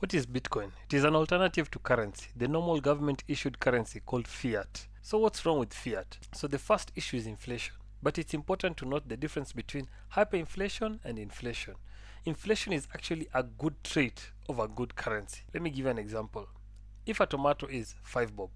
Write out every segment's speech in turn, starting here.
What is Bitcoin? It is an alternative to currency, the normal government issued currency called fiat. So what's wrong with fiat? So the first issue is inflation. But it's important to note the difference between hyperinflation and inflation. Inflation is actually a good trait of a good currency. Let me give you an example. If a tomato is 5 bob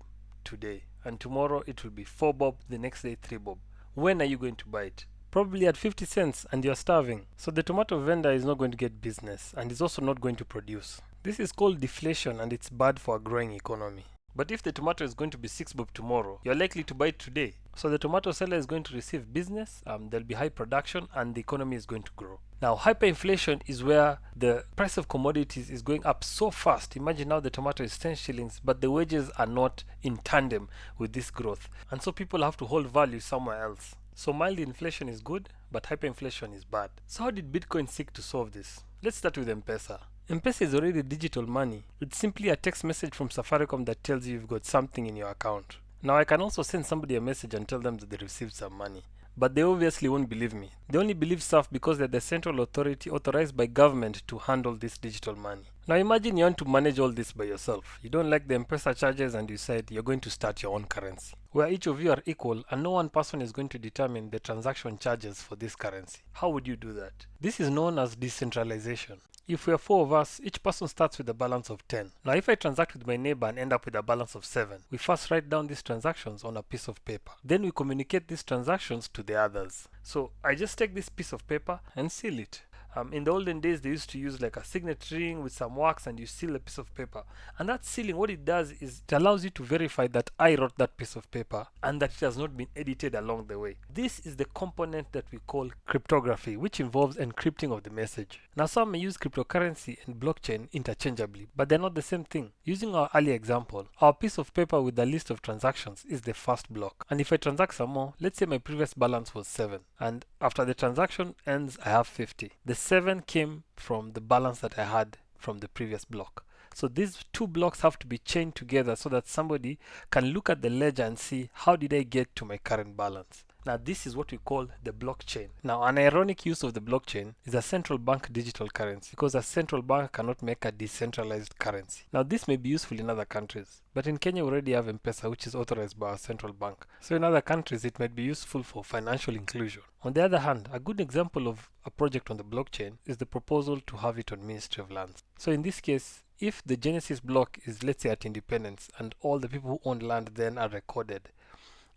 today and tomorrow it will be 4 bob, the next day 3 bob, when are you going to buy it? Probably at 50 cents and you're starving. So the tomato vendor is not going to get business and is also not going to produce. This is called deflation and it's bad for a growing economy. But if the tomato is going to be 6 bob tomorrow, you're likely to buy it today. So the tomato seller is going to receive business, there'll be high production, and the economy is going to grow. Now, hyperinflation is where the price of commodities is going up so fast. Imagine now the tomato is 10 shillings, but the wages are not in tandem with this growth. And so people have to hold value somewhere else. So mild inflation is good, but hyperinflation is bad. So how did Bitcoin seek to solve this? Let's start with M-Pesa. M-Pesa is already digital money. It's simply a text message from Safaricom that tells you you've got something in your account. Now I can also send somebody a message and tell them that they received some money. But they obviously won't believe me. They only believe stuff because they're the central authority authorized by government to handle this digital money. Now imagine you want to manage all this by yourself. You don't like the M-Pesa charges and you said you're going to start your own currency, where each of you are equal and no one person is going to determine the transaction charges for this currency. How would you do that? This is known as decentralization. If we are 4 of us, each person starts with a balance of 10. Now if I transact with my neighbor and end up with a balance of 7, we first write down these transactions on a piece of paper. Then we communicate these transactions to the others. So I just take this piece of paper and seal it. In the olden days, they used to use like a signet ring with some wax and you seal a piece of paper. And that sealing, what it does is it allows you to verify that I wrote that piece of paper and that it has not been edited along the way. This is the component that we call cryptography, which involves encrypting of the message. Now, some may use cryptocurrency and blockchain interchangeably, but they're not the same thing. Using our earlier example, our piece of paper with the list of transactions is the first block. And if I transact some more, let's say my previous balance was 7, and after the transaction ends, I have 50. The 7 came from the balance that I had from the previous block. So these two blocks have to be chained together so that somebody can look at the ledger and see how did I get to my current balance. Now this is what we call the blockchain. Now an ironic use of the blockchain is a central bank digital currency because a central bank cannot make a decentralized currency. Now this may be useful in other countries, but in Kenya we already have M-Pesa, which is authorized by our central bank. So in other countries it might be useful for financial inclusion. On the other hand, a good example of a project on the blockchain is the proposal to have it on Ministry of Lands. So in this case, if the Genesis block is, let's say, at independence and all the people who own land then are recorded,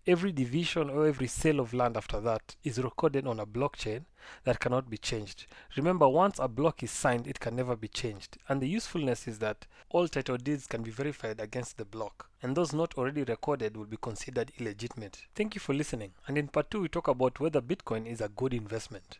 every division or every sale of land after that is recorded on a blockchain that cannot be changed. Remember, once a block is signed, it can never be changed. And the usefulness is that all title deeds can be verified against the block, and those not already recorded will be considered illegitimate. Thank you for listening. And in part 2, we talk about whether Bitcoin is a good investment.